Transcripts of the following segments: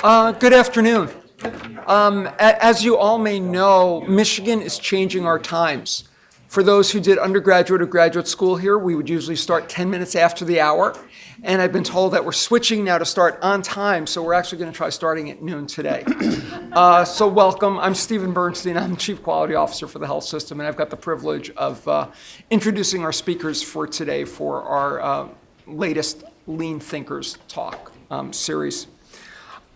Good afternoon. As you all may know, Michigan is changing our times. For those who did undergraduate or graduate school here, we would usually start 10 minutes after the hour. And I've been told that we're switching now to start on time, so we're actually going to try starting at noon today. So welcome. I'm Stephen Bernstein. I'm the Chief Quality Officer for the health system, and I've got the privilege of introducing our speakers for today for our latest Lean Thinkers Talk series.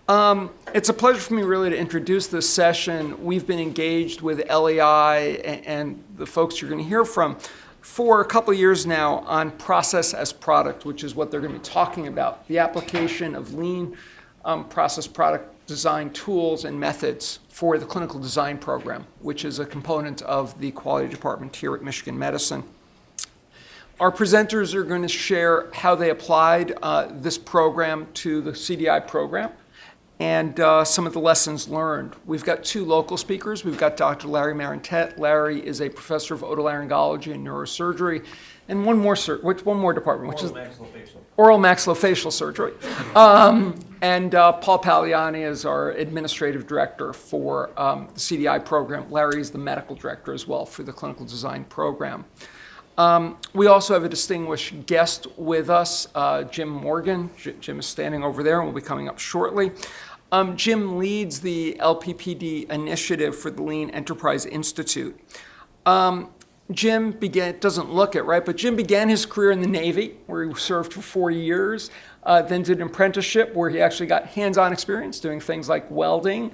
It's a pleasure for me really to introduce this session. We've been engaged with LEI and the folks you're going to hear from for a couple of years now on process as product, which is what they're going to be talking about, the application of lean process product design tools and methods for the clinical design program, which is a component of the quality department here at Michigan Medicine. Our presenters are going to share how they applied this program to the CDI program and some of the lessons learned. We've got two local speakers. We've got Dr. Larry Marentette. Larry is a professor of otolaryngology and neurosurgery, and one more department, which is oral maxillofacial surgery. And Paul Pagliani is our administrative director for the CDI program. Larry is the medical director as well for the clinical design program. We also have a distinguished guest with us, Jim Morgan. Jim is standing over there and will be coming up shortly. Jim leads the LPPD initiative for the Lean Enterprise Institute. Jim doesn't look it, right? But Jim began his career in the Navy, where he served for 4 years, then did an apprenticeship where he actually got hands-on experience doing things like welding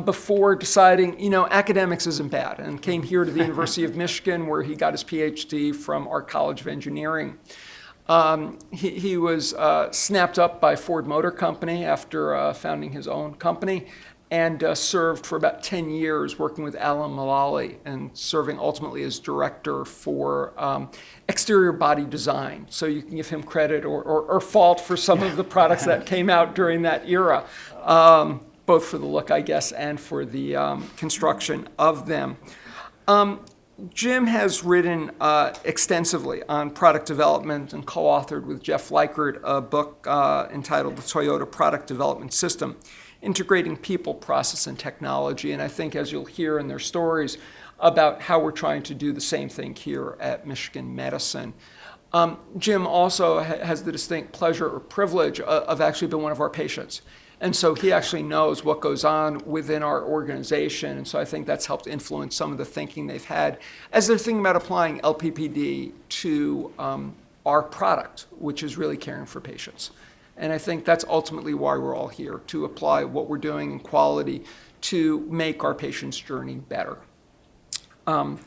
before deciding, academics isn't bad, and came here to the University of Michigan where he got his PhD from our College of Engineering. He was snapped up by Ford Motor Company after founding his own company, and served for about 10 years working with Alan Mulally and serving ultimately as director for exterior body design. So you can give him credit or fault for some of the products that came out during that era, both for the look, I guess, and for the construction of them. Jim has written extensively on product development and co-authored with Jeff Likert a book entitled The Toyota Product Development System, Integrating People, Process, and Technology. And I think, as you'll hear in their stories, about how we're trying to do the same thing here at Michigan Medicine. Jim also has the distinct pleasure or privilege of actually being one of our patients. And so he actually knows what goes on within our organization. And so I think that's helped influence some of the thinking they've had as they're thinking about applying LPPD to our product, which is really caring for patients. And I think that's ultimately why we're all here, to apply what we're doing in quality to make our patients' journey better. I'm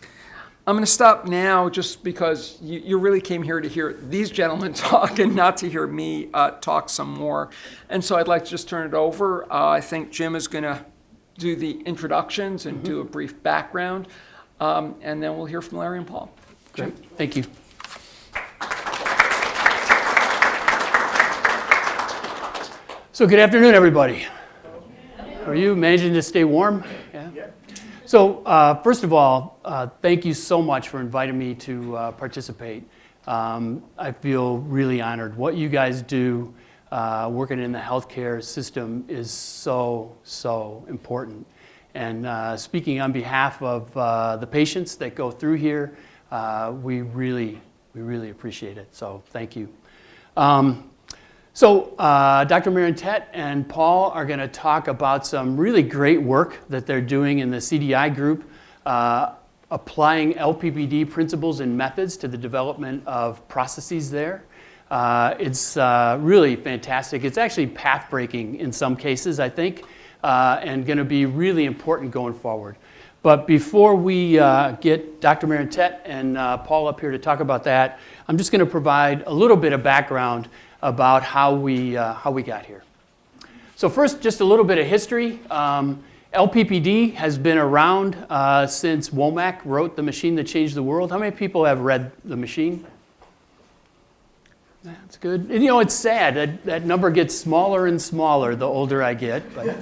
going to stop now just because you really came here to hear these gentlemen talk and not to hear me talk some more. And so I'd like to just turn it over. I think Jim is going to do the introductions and do a brief background, and then we'll hear from Larry and Paul. Jim? Great. Thank you. So good afternoon, everybody. Are you managing to stay warm? Yeah. So first of all, thank you so much for inviting me to participate. I feel really honored. What you guys do working in the healthcare system is so important. And speaking on behalf of the patients that go through here, we really appreciate it. So thank you. So Dr. Marentette and Paul are going to talk about some really great work that they're doing in the CDI group, applying LPPD principles and methods to the development of processes there. It's really fantastic. It's actually path-breaking in some cases, I think, and going to be really important going forward. But before we get Dr. Marentette and Paul up here to talk about that, I'm just going to provide a little bit of background about how we got here. So first, just a little bit of history. LPPD has been around since Womack wrote The Machine That Changed the World. How many people have read The Machine? That's good. And, it's sad that number gets smaller and smaller the older I get. But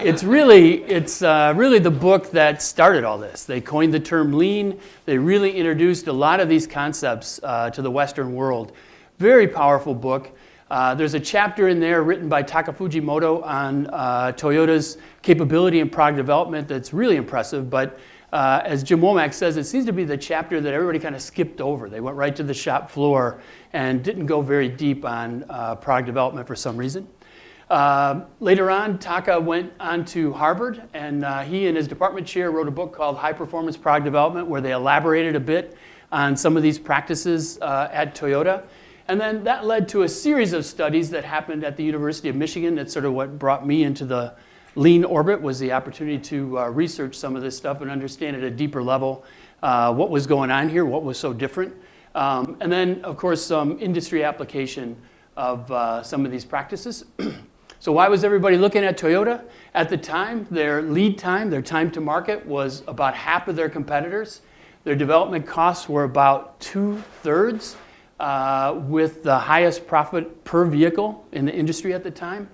it's really the book that started all this. They coined the term lean. They really introduced a lot of these concepts to the Western world. Very powerful book. There's a chapter in there written by Taka Fujimoto on Toyota's capability in product development that's really impressive, but as Jim Womack says, it seems to be the chapter that everybody kind of skipped over. They went right to the shop floor and didn't go very deep on product development for some reason. Later on, Taka went on to Harvard, and he and his department chair wrote a book called High Performance Product Development, where they elaborated a bit on some of these practices at Toyota. And then that led to a series of studies that happened at the University of Michigan. That's sort of what brought me into the lean orbit, was the opportunity to research some of this stuff and understand at a deeper level what was going on here, what was so different. And then, of course, some industry application of some of these practices. So why was everybody looking at Toyota? At the time, their lead time, their time to market, was about half of their competitors. Their development costs were about 2/3, with the highest profit per vehicle in the industry at the time.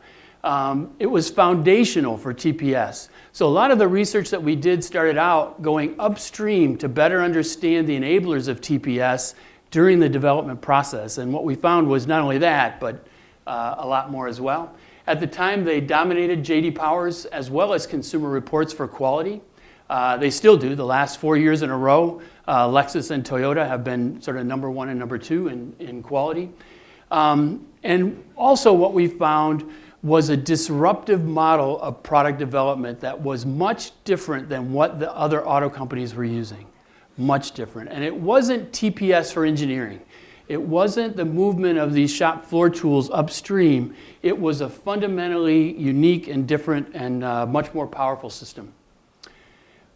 It was foundational for TPS. So a lot of the research that we did started out going upstream to better understand the enablers of TPS during the development process. And what we found was not only that, but a lot more as well. At the time, they dominated J.D. Power's as well as Consumer Reports for quality. They still do. The last 4 years in a row, Lexus and Toyota have been sort of number 1 and number 2 in quality. And also what we found was a disruptive model of product development that was much different than what the other auto companies were using. Much different. And it wasn't TPS for engineering. It wasn't the movement of these shop floor tools upstream. It was a fundamentally unique and different and much more powerful system.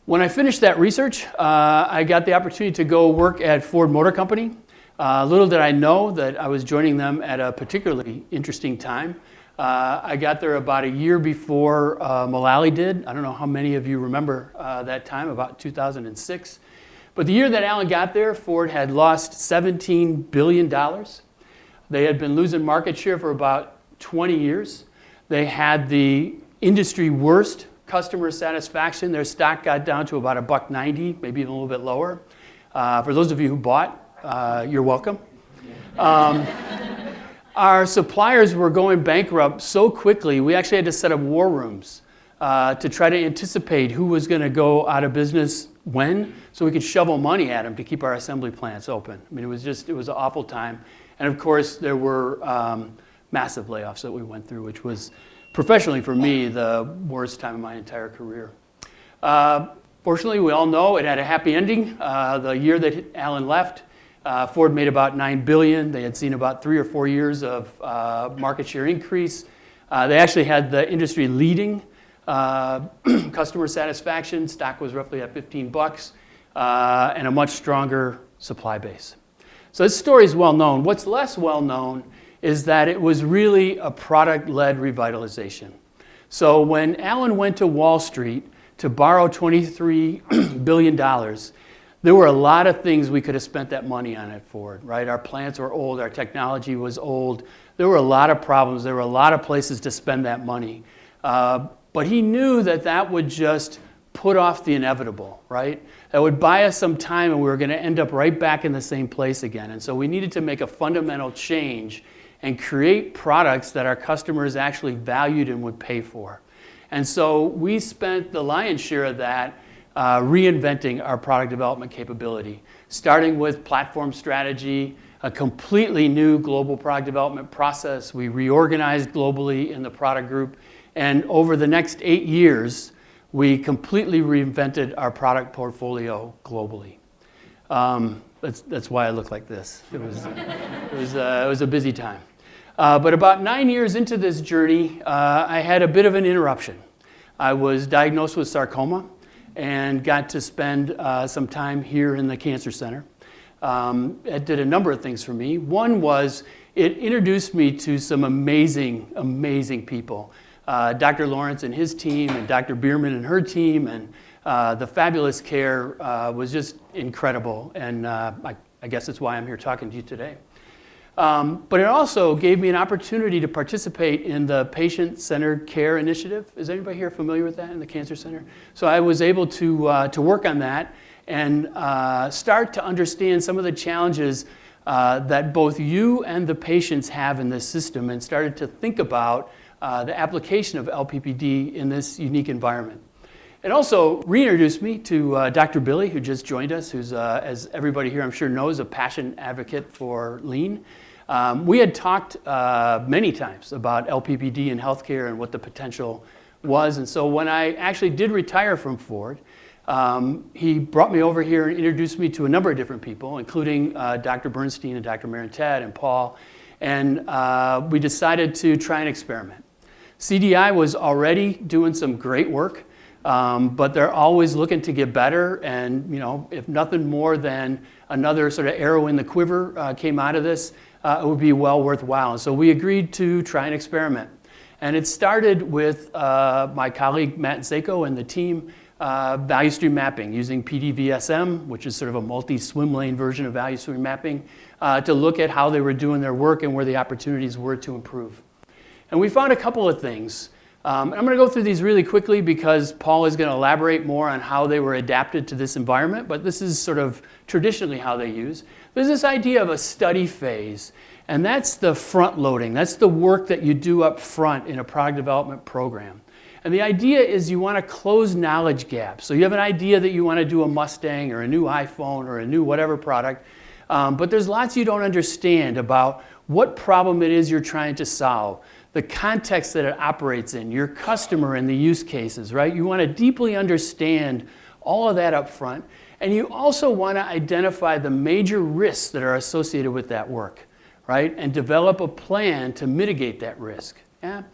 When I finished that research, I got the opportunity to go work at Ford Motor Company. Little did I know that I was joining them at a particularly interesting time. I got there about a year before Mullally did. I don't know how many of you remember that time, about 2006. But the year that Alan got there, Ford had lost $17 billion. They had been losing market share for about 20 years. They had the industry worst customer satisfaction. Their stock got down to about $1.90, maybe even a little bit lower. For those of you who bought, you're welcome. Our suppliers were going bankrupt so quickly, we actually had to set up war rooms to try to anticipate who was going to go out of business when, so we could shovel money at them to keep our assembly plants open. I mean, it was an awful time. And of course, there were massive layoffs that we went through, which was, professionally for me, the worst time of my entire career. Fortunately, we all know it had a happy ending. The year that Alan left, Ford made about $9 billion. They had seen about 3 or 4 years of market share increase. They actually had the industry leading customer satisfaction. Stock was roughly at $15, and a much stronger supply base. So this story is well known. What's less well known is that it was really a product-led revitalization. So when Alan went to Wall Street to borrow $23 billion, there were a lot of things we could have spent that money on at Ford, right? Our plants were old, our technology was old. There were a lot of problems. There were a lot of places to spend that money. But he knew that that would just put off the inevitable, right? That would buy us some time and we were going to end up right back in the same place again. And so we needed to make a fundamental change and create products that our customers actually valued and would pay for. And so we spent the lion's share of that reinventing our product development capability, starting with platform strategy, a completely new global product development process. We reorganized globally in the product group. And over the next 8 years, we completely reinvented our product portfolio globally. That's why I look like this. It was a busy time. But about 9 years into this journey, I had a bit of an interruption. I was diagnosed with sarcoma and got to spend some time here in the cancer center. It did a number of things for me. One was it introduced me to some amazing, amazing people. Dr. Lawrence and his team, and Dr. Bierman and her team, and the fabulous care was just incredible. And I guess that's why I'm here talking to you today. But it also gave me an opportunity to participate in the Patient-Centered Care Initiative. Is anybody here familiar with that in the Cancer Center? So I was able to work on that and start to understand some of the challenges that both you and the patients have in this system, and started to think about the application of LPPD in this unique environment. It also reintroduced me to Dr. Billy, who just joined us, who's, as everybody here I'm sure knows, a passionate advocate for lean. We had talked many times about LPPD in healthcare and what the potential was, and so when I actually did retire from Ford, he brought me over here and introduced me to a number of different people, including Dr. Bernstein and Dr. Marin-Ted and Paul, and we decided to try an experiment. CDI was already doing some great work, but they're always looking to get better, and if nothing more than another sort of arrow in the quiver came out of this, it would be well worthwhile. And so we agreed to try an experiment. And it started with my colleague Matt Zako and the team value stream mapping using PDVSM, which is sort of a multi-swim lane version of value stream mapping, to look at how they were doing their work and where the opportunities were to improve. And we found a couple of things. I'm going to go through these really quickly because Paul is going to elaborate more on how they were adapted to this environment, but this is sort of traditionally how they use. There's this idea of a study phase, and that's the front loading. That's the work that you do up front in a product development program. And the idea is you want to close knowledge gaps. So you have an idea that you want to do a Mustang or a new iPhone or a new whatever product, but there's lots you don't understand about what problem it is you're trying to solve, the context that it operates in, your customer and the use cases, right? You want to deeply understand all of that up front, and you also want to identify the major risks that are associated with that work, right? And develop a plan to mitigate that risk. Yeah?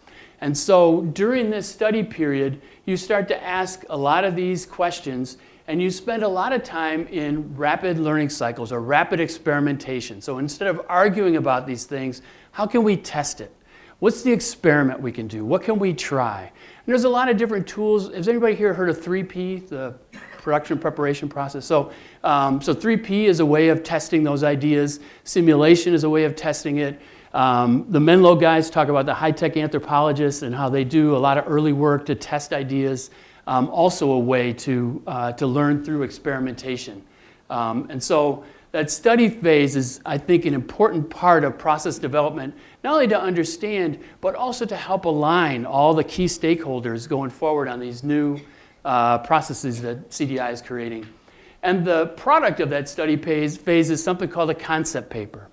And so during this study period, you start to ask a lot of these questions, and you spend a lot of time in rapid learning cycles or rapid experimentation. So instead of arguing about these things, how can we test it? What's the experiment we can do? What can we try? And there's a lot of different tools. Has anybody here heard of 3P, the production preparation process? So 3P is a way of testing those ideas. Simulation is a way of testing it. The Menlo guys talk about the high-tech anthropologists and how they do a lot of early work to test ideas. Also a way to learn through experimentation. And so that study phase is, I think, an important part of process development, not only to understand, but also to help align all the key stakeholders going forward on these new processes that CDI is creating. And the product of that study phase is something called a concept paper.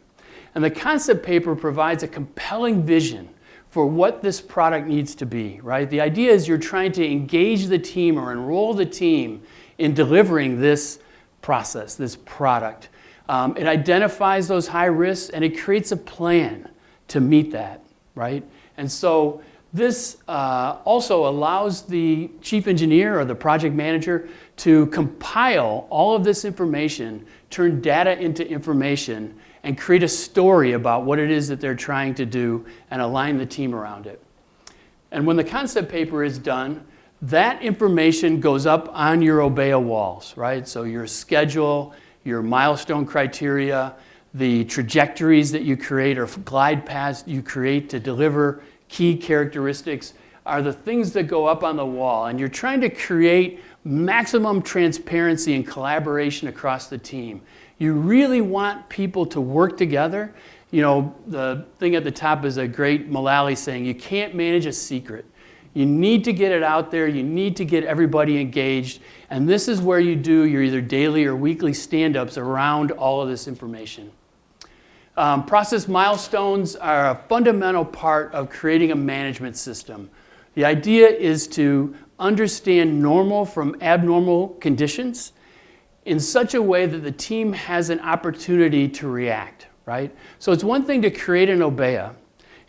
And the concept paper provides a compelling vision for what this product needs to be, right? The idea is you're trying to engage the team or enroll the team in delivering this process, this product. It identifies those high risks and it creates a plan to meet that, right? And so this also allows the chief engineer or the project manager to compile all of this information, turn data into information, and create a story about what it is that they're trying to do and align the team around it. And when the concept paper is done, that information goes up on your Obeya walls, right? So your schedule, your milestone criteria, the trajectories that you create or glide paths you create to deliver key characteristics are the things that go up on the wall. And you're trying to create maximum transparency and collaboration across the team. You really want people to work together. You know, the thing at the top is a great Mullally saying, you can't manage a secret. You need to get it out there. You need to get everybody engaged. And this is where you do your either daily or weekly stand-ups around all of this information. Process milestones are a fundamental part of creating a management system. The idea is to understand normal from abnormal conditions in such a way that the team has an opportunity to react, right? So it's one thing to create an Obeya.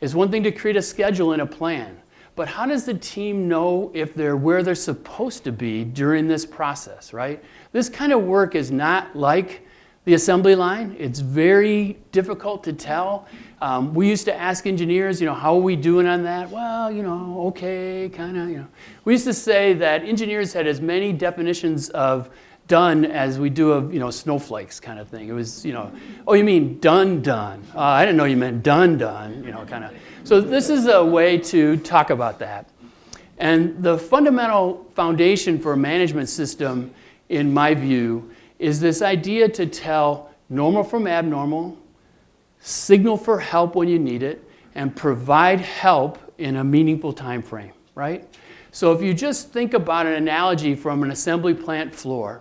It's one thing to create a schedule and a plan. But how does the team know if they're where they're supposed to be during this process, right? This kind of work is not like the assembly line. It's very difficult to tell. We used to ask engineers, how are we doing on that? Well, okay, kind of, We used to say that engineers had as many definitions of done as we do of, snowflakes kind of thing. It was, oh, you mean done. I didn't know you meant done, kind of. So this is a way to talk about that. And the fundamental foundation for a management system, in my view, is this idea to tell normal from abnormal, signal for help when you need it, and provide help in a meaningful time frame, right? So if you just think about an analogy from an assembly plant floor,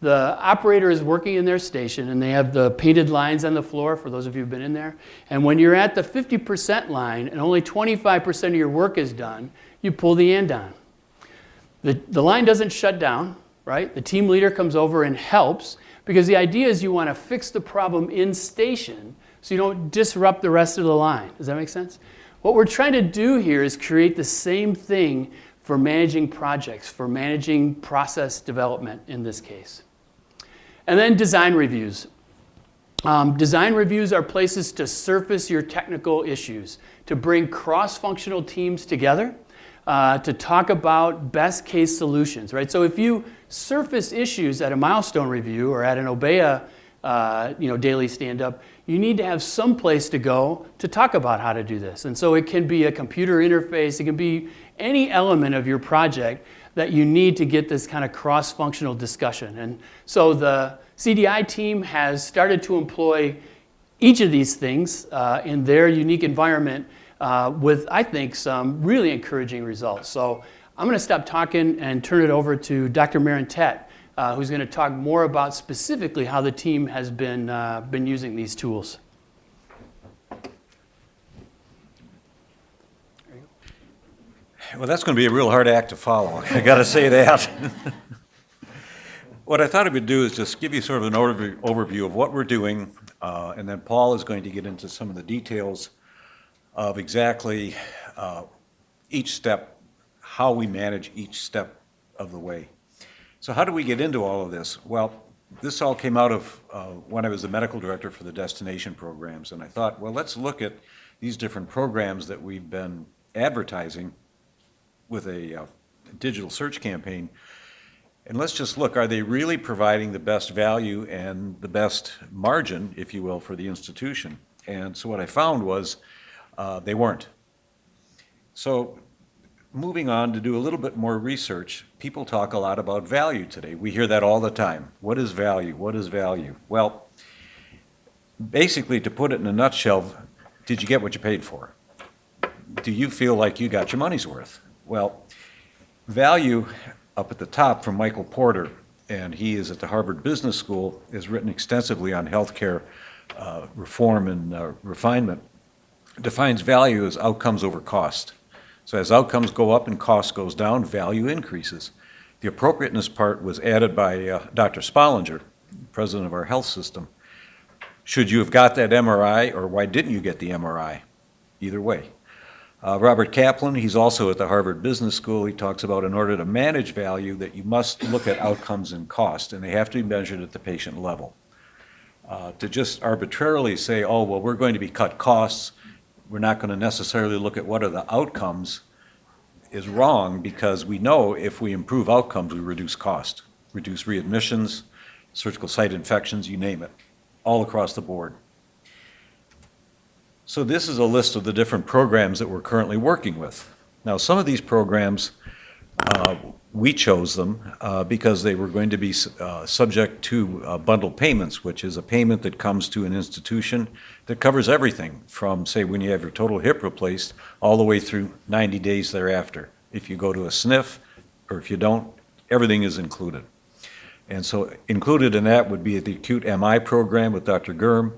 the operator is working in their station and they have the painted lines on the floor, for those of you who've been in there. And when you're at the 50% line and only 25% of your work is done, you pull the end on. The line doesn't shut down, right? The team leader comes over and helps, because the idea is you want to fix the problem in station so you don't disrupt the rest of the line. Does that make sense? What we're trying to do here is create the same thing for managing projects, for managing process development in this case. And then design reviews. Design reviews are places to surface your technical issues, to bring cross-functional teams together, to talk about best case solutions, right? So if you surface issues at a milestone review or at an OBEA daily stand-up, you need to have some place to go to talk about how to do this. And so it can be a computer interface, it can be any element of your project that you need to get this kind of cross-functional discussion. And so the CDI team has started to employ each of these things in their unique environment with, I think, some really encouraging results. So I'm going to stop talking and turn it over to Dr. Marintet, who's going to talk more about specifically how the team has been using these tools. Well, that's going to be a real hard act to follow. I got to say that. What I thought I would do is just give you sort of an overview of what we're doing, and then Paul is going to get into some of the details of exactly each step, how we manage each step of the way. So how do we get into all of this? Well, this all came out of when I was the medical director for the destination programs, and I thought, well, let's look at these different programs that we've been advertising with a digital search campaign, and let's just look, are they really providing the best value and the best margin, if you will, for the institution? And so what I found was they weren't. So moving on to do a little bit more research, people talk a lot about value today. We hear that all the time. What is value? What is value? Well, basically, to put it in a nutshell, did you get what you paid for? Do you feel like you got your money's worth? Well, value, up at the top from Michael Porter, and he is at the Harvard Business School, has written extensively on healthcare reform and refinement, defines value as outcomes over cost. So as outcomes go up and cost goes down, value increases. The appropriateness part was added by Dr. Spollinger, president of our health system. Should you have got that MRI, or why didn't you get the MRI? Either way. Robert Kaplan, he's also at the Harvard Business School. He talks about, in order to manage value, that you must look at outcomes and cost, and they have to be measured at the patient level. To just arbitrarily say, oh, well, we're going to be cut costs, we're not going to necessarily look at what are the outcomes, is wrong, because we know if we improve outcomes, we reduce cost, reduce readmissions, surgical site infections, you name it, all across the board. So this is a list of the different programs that we're currently working with. Now, some of these programs, we chose them because they were going to be subject to bundled payments, which is a payment that comes to an institution that covers everything from, say, when you have your total hip replaced, all the way through 90 days thereafter. If you go to a SNF, or if you don't, everything is included. And so included in that would be the acute MI program with Dr. Gurm,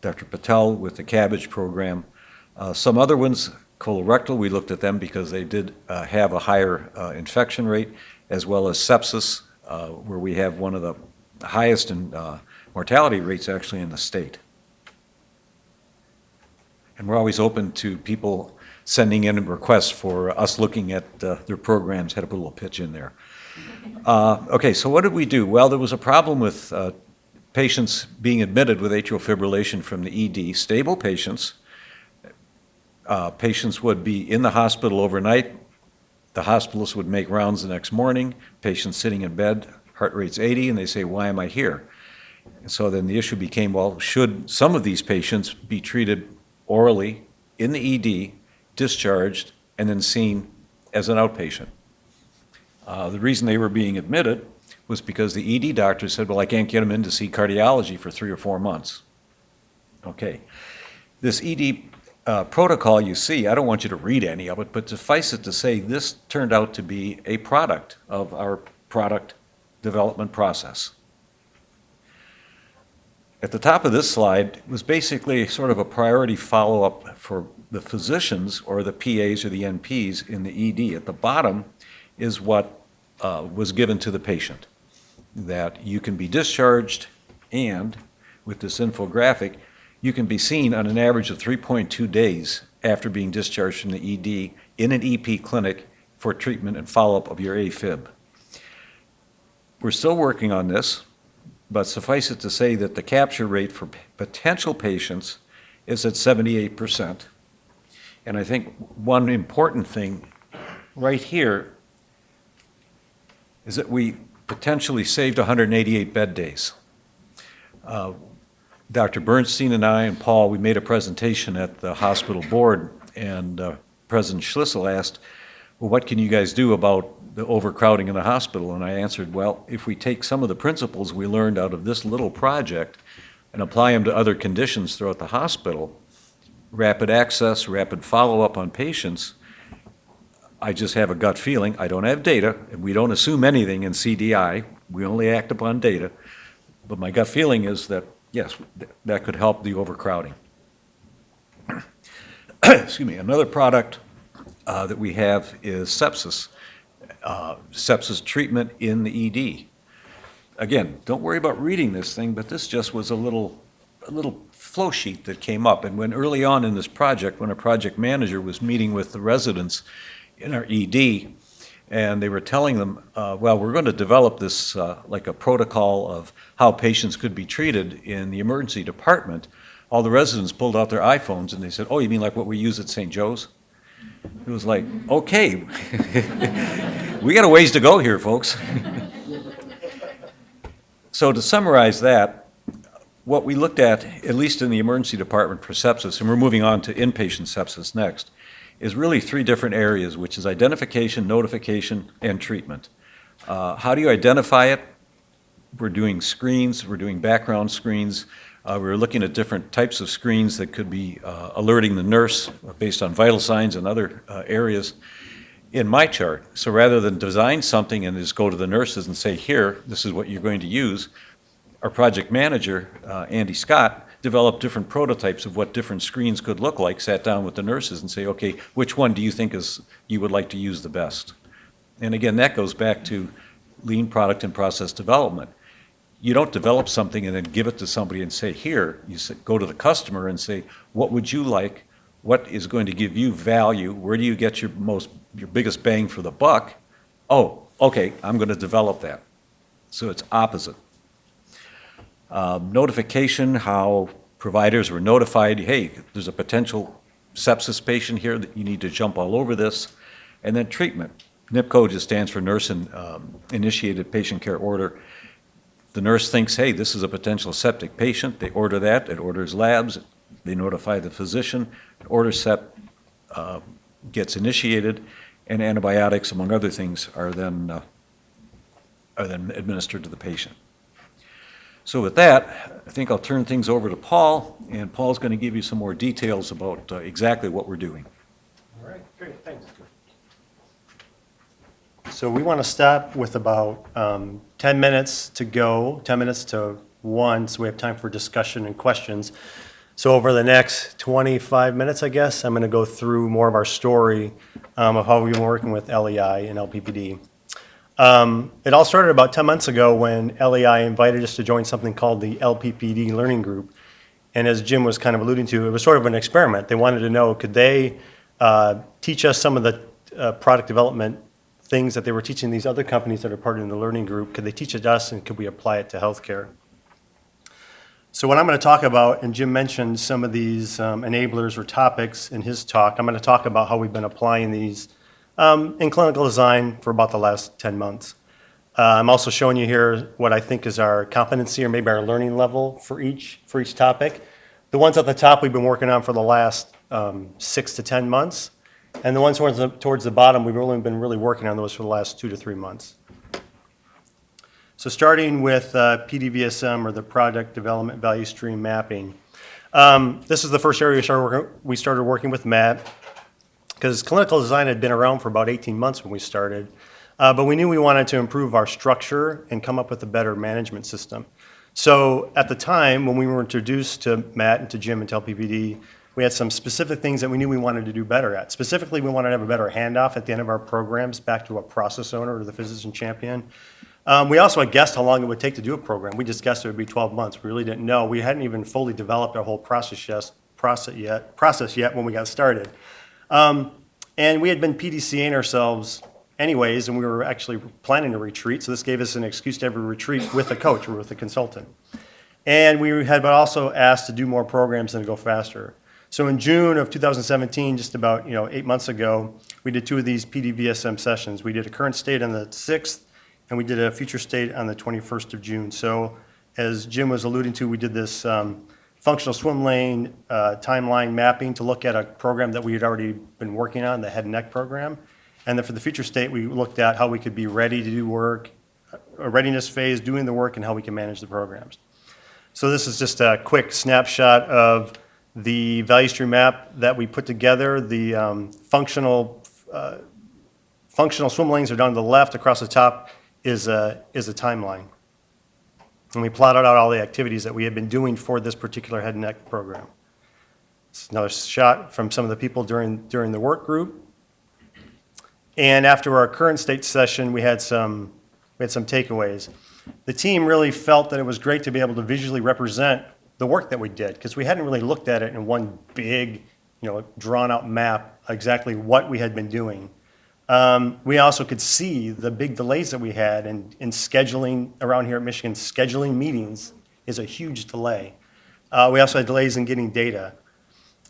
Dr. Patel with the Cabbage program. Some other ones, colorectal, we looked at them because they did have a higher infection rate, as well as sepsis, where we have one of the highest mortality rates actually in the state. And we're always open to people sending in requests for us looking at their programs. Had to put a little pitch in there. Okay, so what did we do? Well, there was a problem with patients being admitted with atrial fibrillation from the ED, stable patients. Patients would be in the hospital overnight. The hospitalist would make rounds the next morning. Patients sitting in bed, heart rate's 80, and they say, why am I here? And so then the issue became, well, should some of these patients be treated orally in the ED, discharged, and then seen as an outpatient? The reason they were being admitted was because the ED doctor said, well, I can't get them in to see cardiology for 3 or 4 months. Okay. This ED protocol you see, I don't want you to read any of it, but suffice it to say, this turned out to be a product of our product development process. At the top of this slide was basically sort of a priority follow-up for the physicians or the PAs or the NPs in the ED. At the bottom is what was given to the patient, that you can be discharged, and with this infographic, you can be seen on an average of 3.2 days after being discharged from the ED in an EP clinic for treatment and follow-up of your AFib. We're still working on this, but suffice it to say that the capture rate for potential patients is at 78%. And I think one important thing right here is that we potentially saved 188 bed days. Dr. Bernstein and I and Paul, we made a presentation at the hospital board, and President Schlissel asked, well, what can you guys do about the overcrowding in the hospital? And I answered, well, if we take some of the principles we learned out of this little project and apply them to other conditions throughout the hospital, rapid access, rapid follow-up on patients, I just have a gut feeling, I don't have data, and we don't assume anything in CDI, we only act upon data, but my gut feeling is that, yes, that could help the overcrowding. Excuse me, another product that we have is sepsis, sepsis treatment in the ED. Again, don't worry about reading this thing, but this just was a little flow sheet that came up. And when early on in this project, when a project manager was meeting with the residents in our ED, and they were telling them, well, we're going to develop this like a protocol of how patients could be treated in the emergency department, all the residents pulled out their iPhones and they said, oh, you mean like what we use at St. Joe's? It was like, okay, we got a ways to go here, folks. So to summarize that, what we looked at least in the emergency department for sepsis, and we're moving on to inpatient sepsis next, is really three different areas, which is identification, notification, and treatment. How do you identify it? We're doing screens, we're doing background screens. We're looking at different types of screens that could be alerting the nurse based on vital signs and other areas in my chart. So rather than design something and just go to the nurses and say, here, this is what you're going to use, our project manager, Andy Scott, developed different prototypes of what different screens could look like, sat down with the nurses and say, okay, which one do you think you would like to use the best? And again, that goes back to lean product and process development. You don't develop something and then give it to somebody and say, here, you go to the customer and say, what would you like? What is going to give you value? Where do you get your biggest bang for the buck? Oh, okay, I'm going to develop that. So it's opposite. Notification, how providers were notified, hey, there's a potential sepsis patient here that you need to jump all over this. And then treatment. NIPCO just stands for Nurse Initiated Patient Care Order. The nurse thinks, hey, this is a potential septic patient. They order that. It orders labs. They notify the physician. Order set gets initiated, and antibiotics, among other things, are then administered to the patient. So with that, I think I'll turn things over to Paul, and Paul's going to give you some more details about exactly what we're doing. All right, great, thanks. So we want to stop with about 10 minutes to go, 10 minutes to 1, so we have time for discussion and questions. So over the next 25 minutes, I guess, I'm going to go through more of our story of how we've been working with LEI and LPPD. It all started about 10 months ago when LEI invited us to join something called the LPPD Learning Group. And as Jim was kind of alluding to, it was sort of an experiment. They wanted to know, could they teach us some of the product development things that they were teaching these other companies that are part of the learning group? Could they teach it us, and could we apply it to healthcare? So what I'm going to talk about, and Jim mentioned some of these enablers or topics in his talk, I'm going to talk about how we've been applying these in clinical design for about the last 10 months. I'm also showing you here what I think is our competency or maybe our learning level for each topic. The ones at the top we've been working on for the last 6 to 10 months, and the ones towards the bottom we've only been really working on those for the last 2 to 3 months. So starting with PDVSM, or the Product Development Value Stream Mapping. This is the first area we started working with Matt, because clinical design had been around for about 18 months when we started, but we knew we wanted to improve our structure and come up with a better management system. So at the time, when we were introduced to Matt and to Jim and to LPPD, we had some specific things that we knew we wanted to do better at. Specifically, we wanted to have a better handoff at the end of our programs back to a process owner or the physician champion. We also had guessed how long it would take to do a program. We just guessed it would be 12 months. We really didn't know. We hadn't even fully developed our whole process yet when we got started. And we had been PDCAing ourselves anyways, and we were actually planning to retreat, so this gave us an excuse to have a retreat with a coach or with a consultant. And we had been also asked to do more programs and to go faster. So in June of 2017, just about 8 months ago, we did 2 of these PDVSM sessions. We did a current state on the 6th, and we did a future state on the 21st of June. So as Jim was alluding to, we did this functional swim lane timeline mapping to look at a program that we had already been working on, the head and neck program. And then for the future state, we looked at how we could be ready to do work, a readiness phase, doing the work, and how we can manage the programs. So this is just a quick snapshot of the value stream map that we put together. The functional swim lanes are down to the left. Across the top is a timeline. And we plotted out all the activities that we had been doing for this particular head and neck program. This is another shot from some of the people during the work group. And after our current state session, we had some takeaways. The team really felt that it was great to be able to visually represent the work that we did, because we hadn't really looked at it in one big, drawn-out map, exactly what we had been doing. We also could see the big delays that we had in scheduling around here at Michigan. Scheduling meetings is a huge delay. We also had delays in getting data.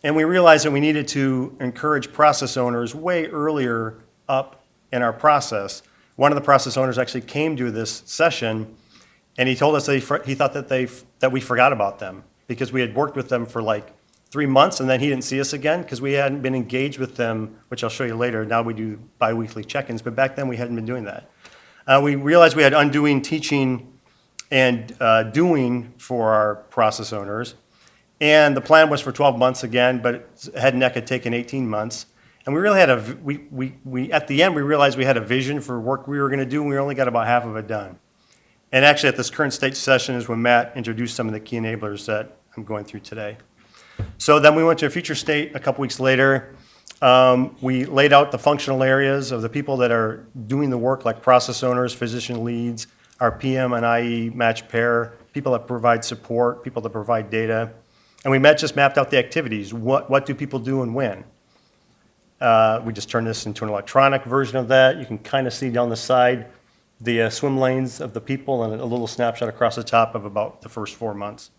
And we realized that we needed to encourage process owners way earlier up in our process. One of the process owners actually came to this session, and he told us that he thought that we forgot about them, because we had worked with them for like 3 months, and then he didn't see us again because we hadn't been engaged with them, which I'll show you later. Now we do biweekly check-ins, but back then we hadn't been doing that. We realized we had undoing teaching and doing for our process owners, and the plan was for 12 months again, but head and neck had taken 18 months. And we really had at the end, we realized we had a vision for work we were going to do, and we only got about half of it done. And actually, at this current state session is when Matt introduced some of the key enablers that I'm going through today. So then we went to a future state a couple weeks later. We laid out the functional areas of the people that are doing the work, like process owners, physician leads, our PM and IE match pair, people that provide support, people that provide data. And we just mapped out the activities. What do people do and when? We just turned this into an electronic version of that. You can kind of see down the side the swim lanes of the people and a little snapshot across the top of about the first 4 months.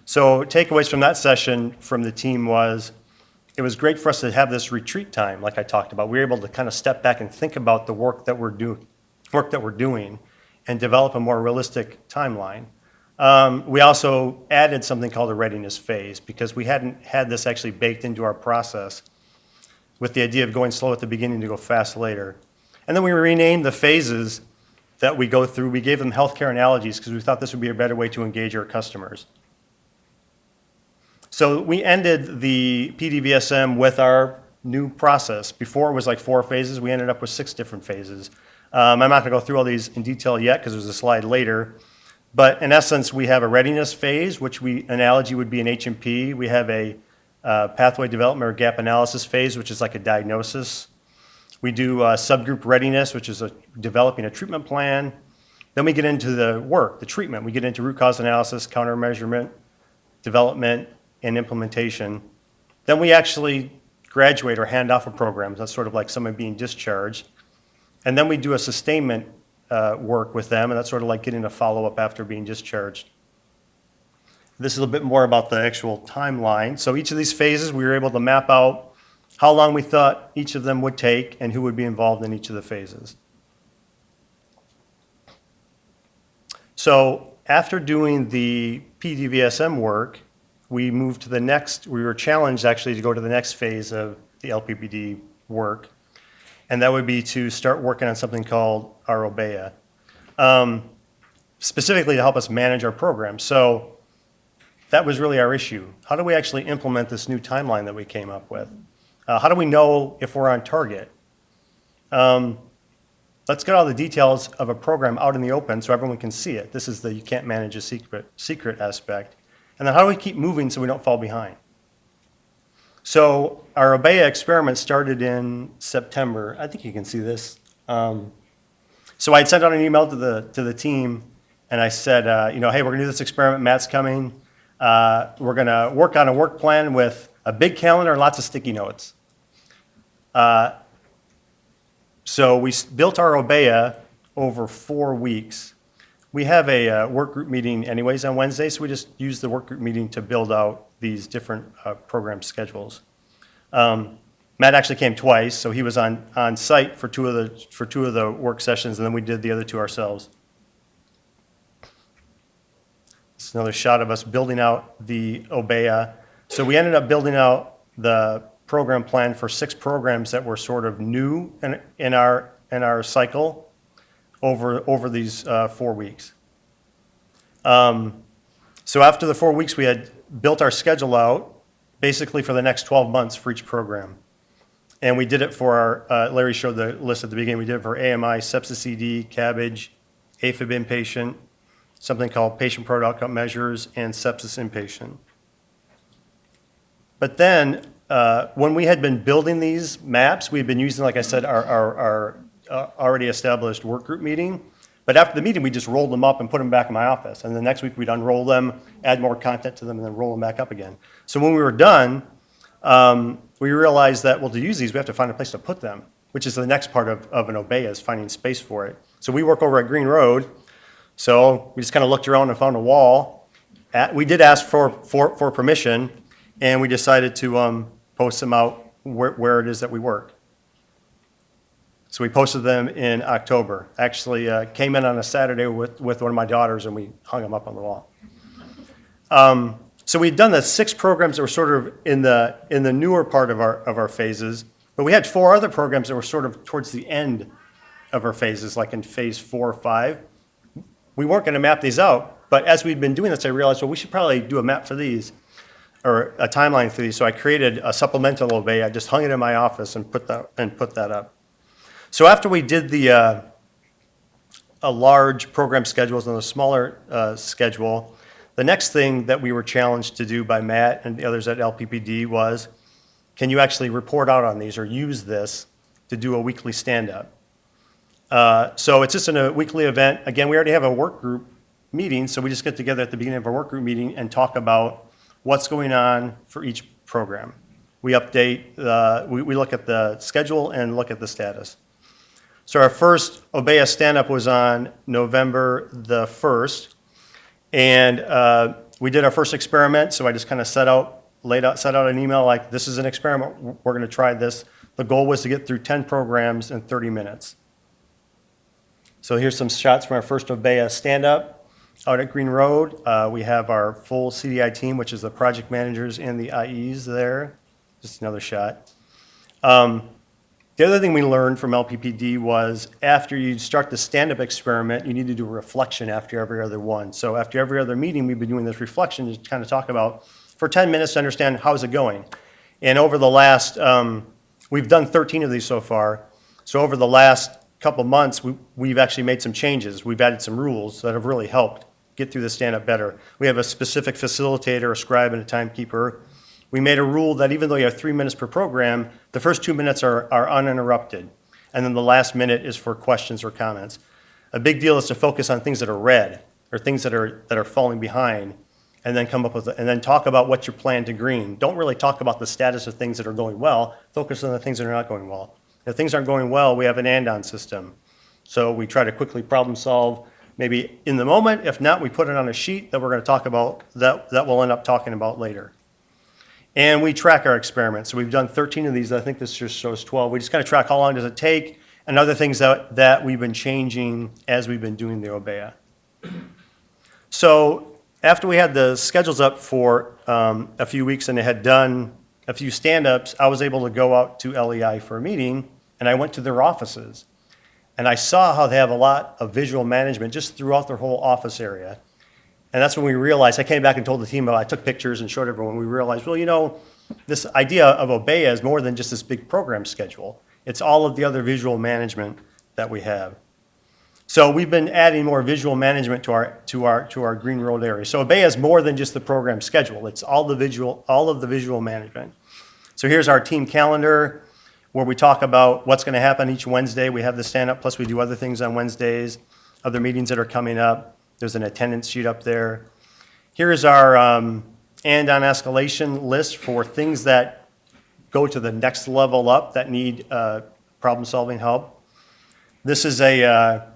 So takeaways from that session from the team was, it was great for us to have this retreat time, like I talked about. We were able to kind of step back and think about the work that we're doing and develop a more realistic timeline. We also added something called a readiness phase, because we hadn't had this actually baked into our process, with the idea of going slow at the beginning to go fast later. And then we renamed the phases that we go through. We gave them healthcare analogies, because we thought this would be a better way to engage our customers. So we ended the PDVSM with our new process. Before it was like 4 phases. We ended up with 6 different phases. I'm not going to go through all these in detail yet, because there's a slide later. But in essence, we have a readiness phase, which analogy would be an H&P. We have a pathway development or gap analysis phase, which is like a diagnosis. We do subgroup readiness, which is developing a treatment plan. Then we get into the work, the treatment. We get into root cause analysis, countermeasurement, development, and implementation. Then we actually graduate or hand off a program. That's sort of like someone being discharged. And then we do a sustainment work with them, and that's sort of like getting a follow-up after being discharged. This is a bit more about the actual timeline. So each of these phases, we were able to map out how long we thought each of them would take and who would be involved in each of the phases. So after doing the PDVSM work, we moved to the next. We were challenged actually to go to the next phase of the LPPD work, and that would be to start working on something called ROBEA, specifically to help us manage our program. So that was really our issue. How do we actually implement this new timeline that we came up with? How do we know if we're on target? Let's get all the details of a program out in the open so everyone can see it. This is the you can't manage a secret aspect. And then how do we keep moving so we don't fall behind? So our Obeya experiment started in September. I think you can see this. So I had sent out an email to the team, and I said, hey, we're going to do this experiment. Matt's coming. We're going to work on a work plan with a big calendar and lots of sticky notes. So we built our Obeya over 4 weeks. We have a work group meeting anyways on Wednesday, so we just use the work group meeting to build out these different program schedules. Matt actually came twice, so he was on site for two of the work sessions, and then we did the other two ourselves. This is another shot of us building out the Obeya. So we ended up building out the program plan for 6 programs that were sort of new in our cycle over these 4 weeks. So after the 4 weeks, we had built our schedule out basically for the next 12 months for each program. And we did it for our, Larry showed the list at the beginning, we did it for AMI, sepsis ED, cabbage, AFib inpatient, something called patient product outcome measures, and sepsis inpatient. But then, when we had been building these maps, we had been using, like I said, our already established work group meeting. But after the meeting, we just rolled them up and put them back in my office. And the next week, we'd unroll them, add more content to them, and then roll them back up again. So when we were done, we realized that, well, to use these, we have to find a place to put them, which is the next part of an Obeya, is finding space for it. So we work over at Green Road. So we just kind of looked around and found a wall. We did ask for permission, and we decided to post them out where it is that we work. So we posted them in October. Actually, came in on a Saturday with one of my daughters, and we hung them up on the wall. So we'd done the 6 programs that were sort of in the newer part of our phases, but we had 4 other programs that were sort of towards the end of our phases, like in phase 4 or 5. We weren't going to map these out, but as we'd been doing this, I realized, well, we should probably do a map for these, or a timeline for these. So I created a supplemental Obeya. I just hung it in my office and put that up. So after we did a large program schedules and a smaller schedule, the next thing that we were challenged to do by Matt and the others at LPPD was, can you actually report out on these or use this to do a weekly stand-up? So it's just a weekly event. Again, we already have a work group meeting, so we just get together at the beginning of our work group meeting and talk about what's going on for each program. We update, we look at the schedule and look at the status. So our first Obeya stand-up was on November the 1st, and we did our first experiment. So I just kind of set out an email like, this is an experiment, we're going to try this. The goal was to get through 10 programs in 30 minutes. So here's some shots from our first Obeya stand-up out at Green Road. We have our full CDI team, which is the project managers and the IEs there. Just another shot. The other thing we learned from LPPD was after you start the stand-up experiment, you need to do a reflection after every other one. So after every other meeting, we've been doing this reflection to kind of talk about, for 10 minutes to understand how's it going. And over the last, we've done 13 of these so far. So over the last couple months, we've actually made some changes. We've added some rules that have really helped get through the stand-up better. We have a specific facilitator, a scribe, and a timekeeper. We made a rule that even though you have 3 minutes per program, the first 2 minutes are uninterrupted, and then the last minute is for questions or comments. A big deal is to focus on things that are red or things that are falling behind, and then and then talk about what you're planning to green. Don't really talk about the status of things that are going well. Focus on the things that are not going well. If things aren't going well, we have an and-on system. So we try to quickly problem solve, maybe in the moment. If not, we put it on a sheet that we're going to talk about, that we'll end up talking about later. And we track our experiments. So we've done 13 of these. I think this just shows 12. We just kind of track how long does it take and other things that we've been changing as we've been doing the Obeya. So after we had the schedules up for a few weeks and they had done a few stand-ups, I was able to go out to LEI for a meeting, and I went to their offices. And I saw how they have a lot of visual management just throughout their whole office area. And that's when we realized, I came back and told the team, I took pictures and showed everyone, we realized, well, you know, this idea of Obeya is more than just this big program schedule. It's all of the other visual management that we have. So we've been adding more visual management to our green road area. So Obeya is more than just the program schedule. It's all of the visual management. So here's our team calendar where we talk about what's going to happen each Wednesday. We have the stand-up, plus we do other things on Wednesdays, other meetings that are coming up. There's an attendance sheet up there. Here's our and on escalation list for things that go to the next level up that need problem-solving help. This is a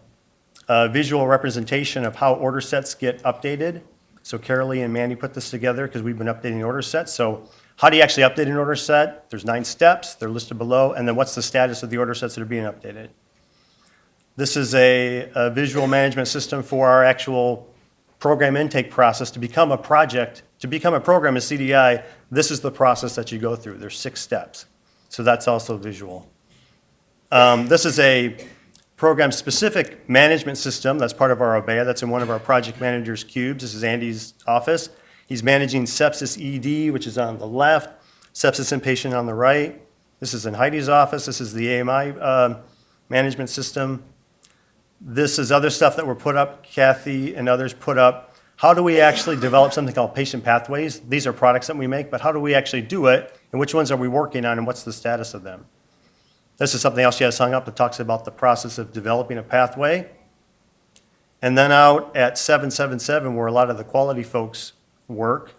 visual representation of how order sets get updated. So Carolee and Mandy put this together because we've been updating order sets. So how do you actually update an order set? There's 9 steps. They're listed below. And then what's the status of the order sets that are being updated? This is a visual management system for our actual program intake process. To become a project, to become a program as CDI, this is the process that you go through. There's 6 steps. So that's also visual. This is a program-specific management system that's part of our Obeya. That's in one of our project managers' cubes. This is Andy's office. He's managing sepsis ED, which is on the left, sepsis inpatient on the right. This is in Heidi's office. This is the AMI management system. This is other stuff that were put up, Kathy and others put up. How do we actually develop something called patient pathways? These are products that we make, but how do we actually do it? And which ones are we working on and what's the status of them? This is something else she has hung up that talks about the process of developing a pathway. And then out at 777, where a lot of the quality folks work,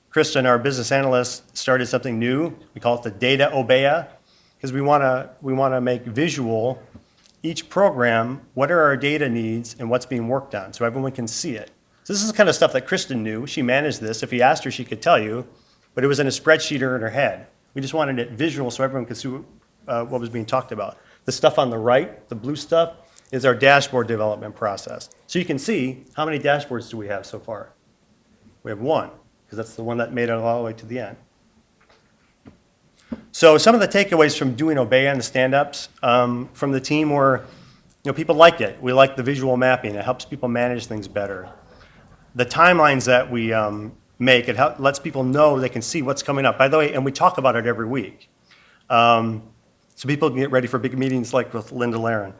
Kristen, our business analyst, started something new. We call it the Data Obeya, because we want to make visual each program, what are our data needs and what's being worked on, so everyone can see it. So this is the kind of stuff that Kristen knew. She managed this. If you asked her, she could tell you, but it was in a spreadsheet or in her head. We just wanted it visual so everyone could see what was being talked about. The stuff on the right, the blue stuff, is our dashboard development process. So you can see how many dashboards do we have so far. We have 1, because that's the one that made it all the way to the end. So some of the takeaways from doing Obeya and the stand-ups from the team were, people like it. We like the visual mapping. It helps people manage things better. The timelines that we make, it lets people know they can see what's coming up. By the way, and we talk about it every week. So people can get ready for big meetings like with Linda Laren.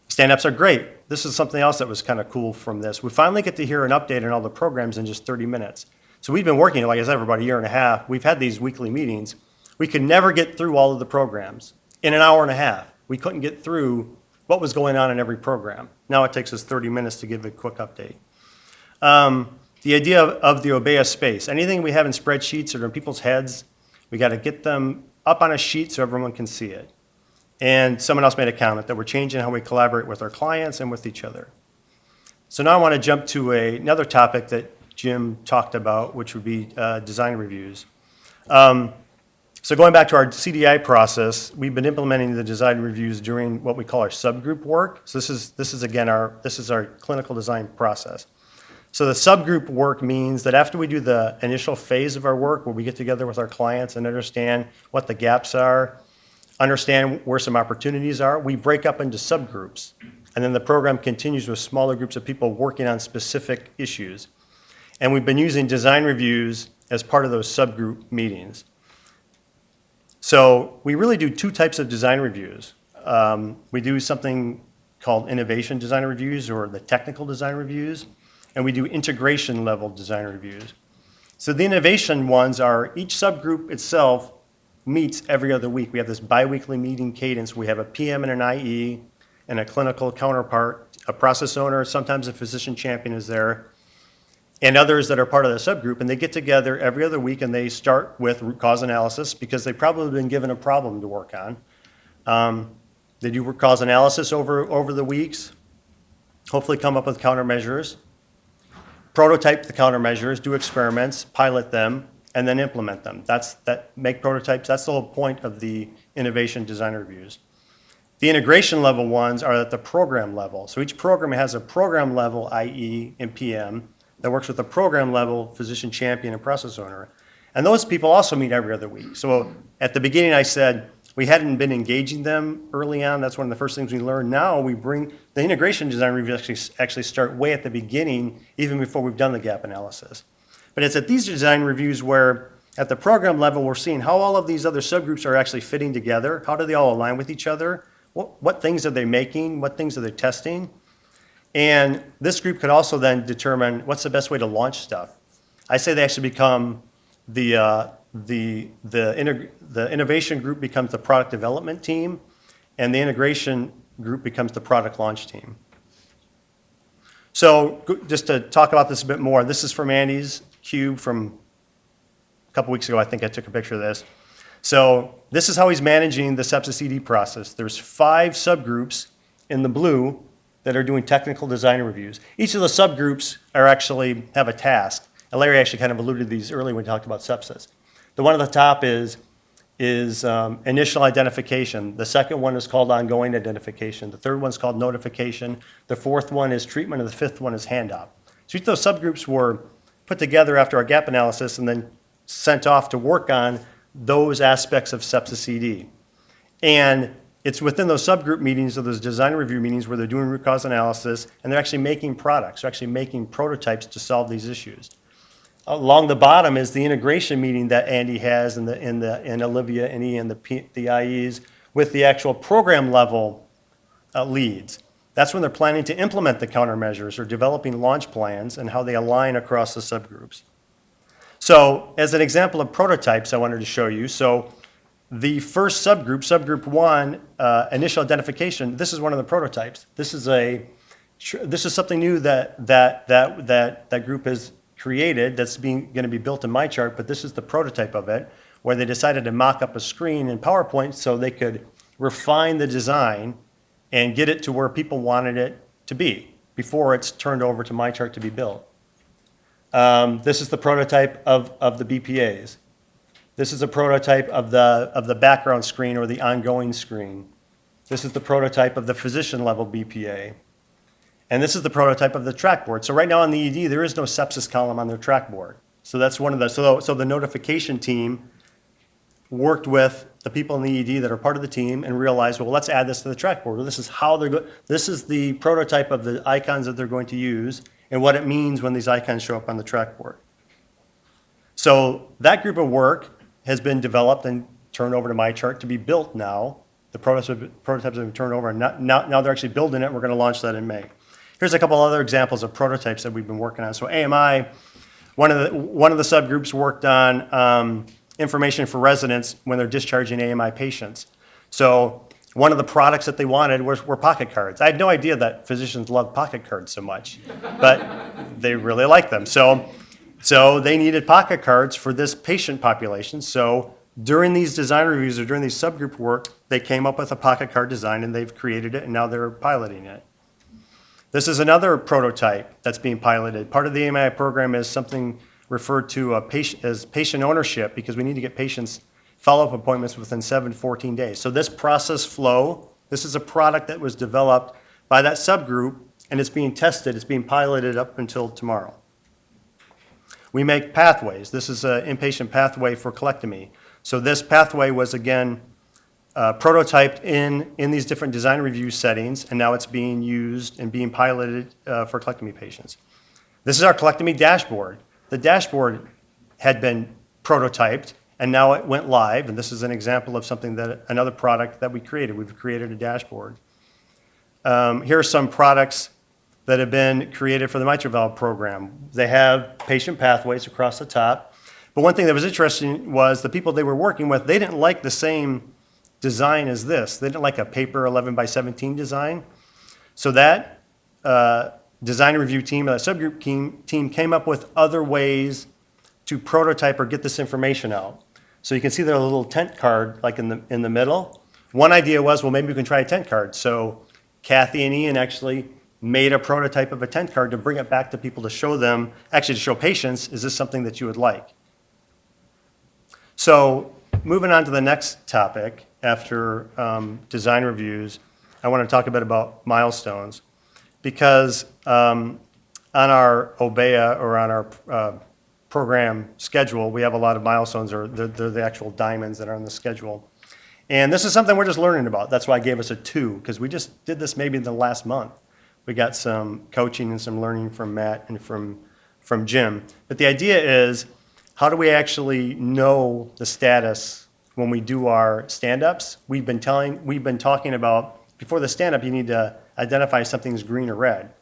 Stand-ups are great. This is something else that was kind of cool from this. We finally get to hear an update on all the programs in just 30 minutes. So we've been working, like I said, for about a year and a half. We've had these weekly meetings. We could never get through all of the programs in an hour and a half. We couldn't get through what was going on in every program. Now it takes us 30 minutes to give a quick update. The idea of the Obeya space, anything we have in spreadsheets or in people's heads, we got to get them up on a sheet so everyone can see it. And someone else made a comment that we're changing how we collaborate with our clients and with each other. So now I want to jump to another topic that Jim talked about, which would be design reviews. So going back to our CDI process, we've been implementing the design reviews during what we call our subgroup work. So this is again our clinical design process. So the subgroup work means that after we do the initial phase of our work, where we get together with our clients and understand what the gaps are, understand where some opportunities are, we break up into subgroups. And then the program continues with smaller groups of people working on specific issues. And we've been using design reviews as part of those subgroup meetings. So we really do 2 types of design reviews. We do something called innovation design reviews or the technical design reviews, and we do integration level design reviews. So the innovation ones are each subgroup itself meets every other week. We have this biweekly meeting cadence. We have a PM and an IE and a clinical counterpart, a process owner, sometimes a physician champion is there, and others that are part of the subgroup, and they get together every other week and they start with root cause analysis because they've probably been given a problem to work on. They do root cause analysis over the weeks, hopefully come up with countermeasures, prototype the countermeasures, do experiments, pilot them, and then implement them. Make prototypes. That's the whole point of the innovation design reviews. The integration level ones are at the program level. So each program has a program level IE and PM that works with a program level physician champion and process owner. And those people also meet every other week. So at the beginning I said, We hadn't been engaging them early on. That's one of the first things we learned. Now we bring the integration design reviews actually start way at the beginning, even before we've done the gap analysis. But it's at these design reviews where, at the program level, we're seeing how all of these other subgroups are actually fitting together. How do they all align with each other? What things are they making? What things are they testing? And this group could also then determine what's the best way to launch stuff. I say they actually become the innovation group becomes the product development team, and the integration group becomes the product launch team. So just to talk about this a bit more, this is from Andy's cube from a couple weeks ago. I think I took a picture of this. So this is how he's managing the sepsis ED process. There's 5 subgroups in the blue that are doing technical design reviews. Each of the subgroups have a task. And Larry actually kind of alluded to these earlier when he talked about sepsis. The one at the top is initial identification. The second one is called ongoing identification. The third one's called notification. The fourth one is treatment, and the fifth one is handoff. So each of those subgroups were put together after our gap analysis and then sent off to work on those aspects of sepsis ED. And it's within those subgroup meetings or those design review meetings where they're doing root cause analysis and they're actually making products, they're actually making prototypes to solve these issues. Along the bottom is the integration meeting that Andy has and Olivia and Ian, the IEs, with the actual program level leads. That's when they're planning to implement the countermeasures or developing launch plans and how they align across the subgroups. So as an example of prototypes I wanted to show you, so the first subgroup, subgroup 1, initial identification, this is one of the prototypes. This is something new that group has created that's going to be built in MyChart, but this is the prototype of it, where they decided to mock up a screen in PowerPoint so they could refine the design and get it to where people wanted it to be before it's turned over to MyChart to be built. This is the prototype of the BPAs. This is a prototype of the background screen or the ongoing screen. This is the prototype of the physician level BPA. And this is the prototype of the track board. So right now on the ED, there is no sepsis column on their track board. So that's one of the, so the notification team worked with the people in the ED that are part of the team and realized, well, let's add this to the track board. Well, this is how this is the prototype of the icons that they're going to use and what it means when these icons show up on the track board. So that group of work has been developed and turned over to MyChart to be built now. The prototypes have been turned over, and now they're actually building it. We're going to launch that in May. Here's a couple other examples of prototypes that we've been working on. So AMI, one of the subgroups worked on information for residents when they're discharging AMI patients. So one of the products that they wanted were pocket cards. I had no idea that physicians love pocket cards so much, but they really like them. So they needed pocket cards for this patient population. So during these design reviews or during these subgroup work, they came up with a pocket card design and they've created it and now they're piloting it. This is another prototype that's being piloted. Part of the AMI program is something referred to as patient ownership because we need to get patients follow-up appointments within 7 to 14 days. So this process flow, this is a product that was developed by that subgroup and it's being tested, it's being piloted up until tomorrow. We make pathways. This is an inpatient pathway for colectomy. So this pathway was, again, prototyped in these different design review settings, and now it's being used and being piloted for colectomy patients. This is our colectomy dashboard. The dashboard had been prototyped, and now it went live, and this is an example of another product that we created. We've created a dashboard. Here are some products that have been created for the mitral valve program. They have patient pathways across the top. But one thing that was interesting was the people they were working with, they didn't like the same design as this. They didn't like a paper 11 by 17 design. So that design review team, that subgroup team came up with other ways to prototype or get this information out. So you can see there's a little tent card like in the middle. One idea was, well, maybe we can try a tent card. So Kathy and Ian actually made a prototype of a tent card to bring it back to people to show them, actually to show patients, is this something that you would like? So moving on to the next topic after design reviews, I want to talk a bit about milestones because on our OBEA or on our program schedule, we have a lot of milestones or they're the actual diamonds that are on the schedule. And this is something we're just learning about. That's why I gave us a 2, because we just did this maybe in the last month. We got some coaching and some learning from Matt and from Jim. But the idea is, how do we actually know the status when we do our stand-ups? We've been talking about, before the stand-up, you need to identify if something's green or red.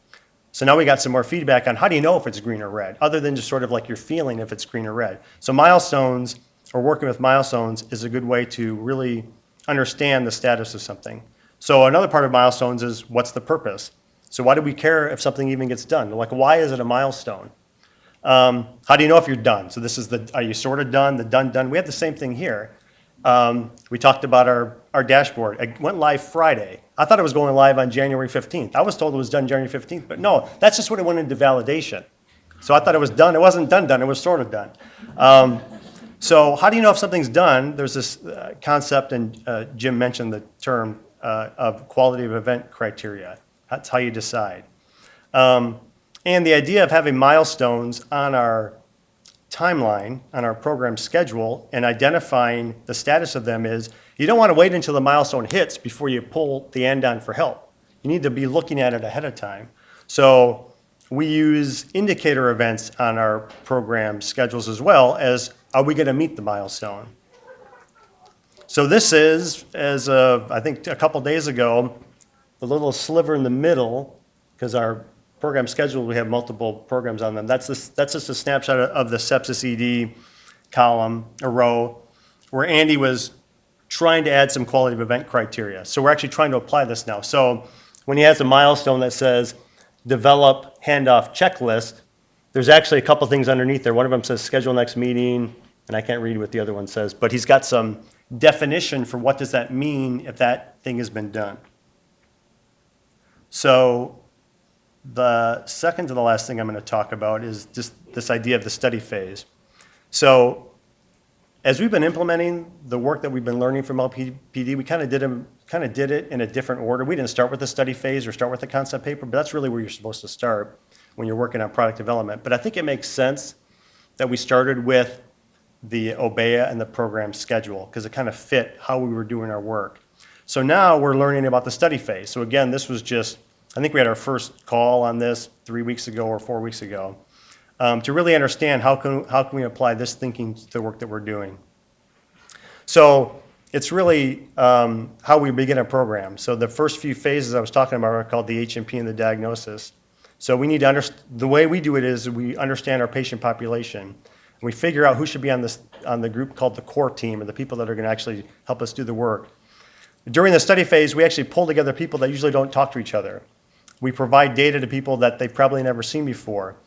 So now we got some more feedback on how do you know if it's green or red, other than just sort of like your feeling if it's green or red. So milestones, or working with milestones, is a good way to really understand the status of something. So another part of milestones is, what's the purpose? So why do we care if something even gets done? Like, why is it a milestone? How do you know if you're done? So this is are you sort of done, the done? We have the same thing here. We talked about our dashboard. It went live Friday. I thought it was going live on January 15th. I was told it was done January 15th, but no, that's just when it went into validation. So I thought it was done. It wasn't done, it was sort of done. So how do you know if something's done? There's this concept, and Jim mentioned the term of quality of event criteria. That's how you decide. And the idea of having milestones on our timeline, on our program schedule, and identifying the status of them is, you don't want to wait until the milestone hits before you pull the end on for help. You need to be looking at it ahead of time. So we use indicator events on our program schedules as well as, are we going to meet the milestone? So this is, as of, I think, a couple days ago, the little sliver in the middle, because our program schedule, we have multiple programs on them. That's just a snapshot of the sepsis ED column, a row, where Andy was trying to add some quality of event criteria. So we're actually trying to apply this now. So when he has a milestone that says, develop handoff checklist, there's actually a couple things underneath there. One of them says schedule next meeting, and I can't read what the other one says, but he's got some definition for what does that mean if that thing has been done. So the second to the last thing I'm going to talk about is just this idea of the study phase. So as we've been implementing the work that we've been learning from LPPD, we kind of did it in a different order. We didn't start with the study phase or start with the concept paper, but that's really where you're supposed to start when you're working on product development. But I think it makes sense that we started with the OBEA and the program schedule, because it kind of fit how we were doing our work. So now we're learning about the study phase. So again, this was just, I think we had our first call on this 3 weeks ago or 4 weeks ago, to really understand how can we apply this thinking to the work that we're doing. So it's really how we begin a program. So the first few phases I was talking about are called the HMP and the diagnosis. So we need to understand, the way we do it is we understand our patient population. We figure out who should be on the group called the core team, or the people that are going to actually help us do the work. During the study phase, we actually pull together people that usually don't talk to each other. We provide data to people that they've probably never seen before.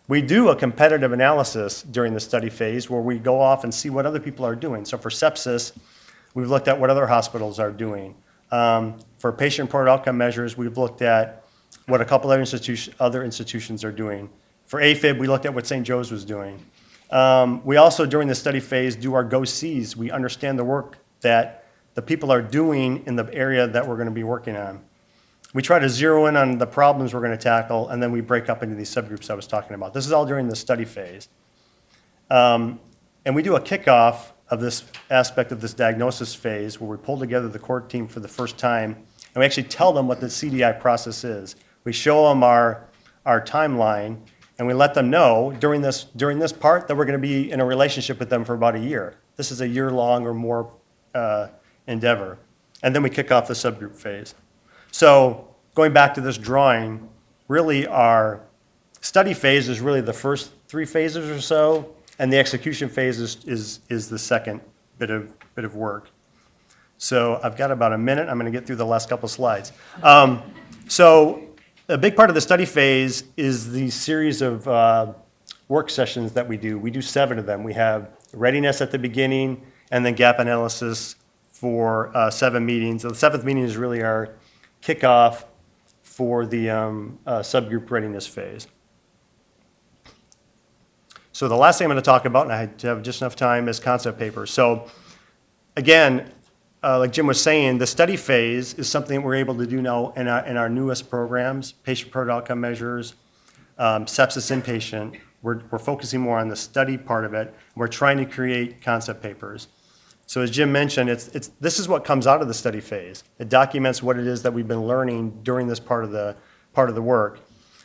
We do a competitive analysis during the study phase where we go off and see what other people are doing. So for sepsis, we've looked at what other hospitals are doing. For patient-reported outcome measures, we've looked at what a couple other institutions are doing. For AFib, we looked at what St. Joe's was doing. We also, during the study phase, do our go-sees. We understand the work that the people are doing in the area that we're going to be working on. We try to zero in on the problems we're going to tackle, and then we break up into these subgroups I was talking about. This is all during the study phase. And we do a kickoff of this aspect of this diagnosis phase where we pull together the core team for the first time, and we actually tell them what the CDI process is. We show them our timeline, and we let them know during this part that we're going to be in a relationship with them for about a year. This is a year-long or more endeavor. And then we kick off the subgroup phase. So going back to this drawing, really our study phase is really the first 3 phases or so, and the execution phase is the second bit of work. So I've got about a minute. I'm going to get through the last couple slides. So a big part of the study phase is the series of work sessions that we do. We do 7 of them. We have readiness at the beginning, and then gap analysis for 7 meetings. The 7th meeting is really our kickoff for the subgroup readiness phase. So the last thing I'm going to talk about, and I have just enough time, is concept papers. So again, like Jim was saying, the study phase is something that we're able to do now in our newest programs, patient-reported outcome measures, sepsis inpatient. We're focusing more on the study part of it. We're trying to create concept papers. So as Jim mentioned, this is what comes out of the study phase. It documents what it is that we've been learning during this part of the work.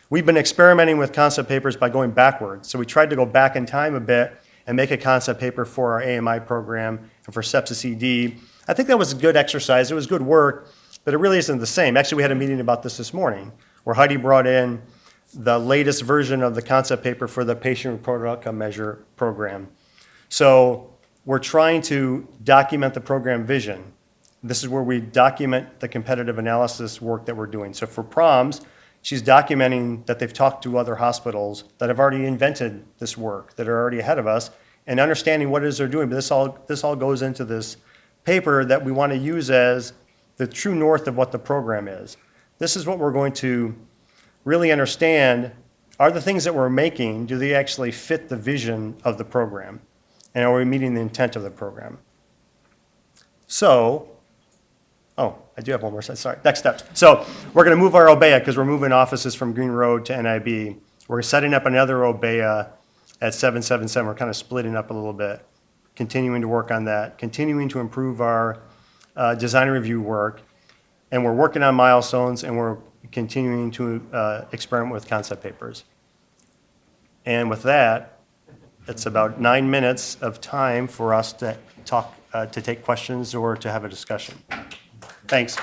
We've been experimenting with concept papers by going backwards. So we tried to go back in time a bit and make a concept paper for our AMI program and for sepsis ED. I think that was a good exercise. It was good work, but it really isn't the same. Actually, we had a meeting about this morning where Heidi brought in the latest version of the concept paper for the patient-reported outcome measure program. So we're trying to document the program vision. This is where we document the competitive analysis work that we're doing. So for PROMS, she's documenting that they've talked to other hospitals that have already invented this work, that are already ahead of us, and understanding what it is they're doing. But this all goes into this paper that we want to use as the true north of what the program is. This is what we're going to really understand. Are the things that we're making, do they actually fit the vision of the program? And are we meeting the intent of the program? So, I do have one more slide, sorry, next steps. So we're gonna move our OBEA because we're moving offices from Green Road to NIB. We're setting up another OBEA at 777. We're kind of splitting up a little bit, continuing to work on that, continuing to improve our design review work, and we're working on milestones, and we're continuing to experiment with concept papers. And with that, it's about 9 minutes of time for us to talk, to take questions or to have a discussion. Thanks.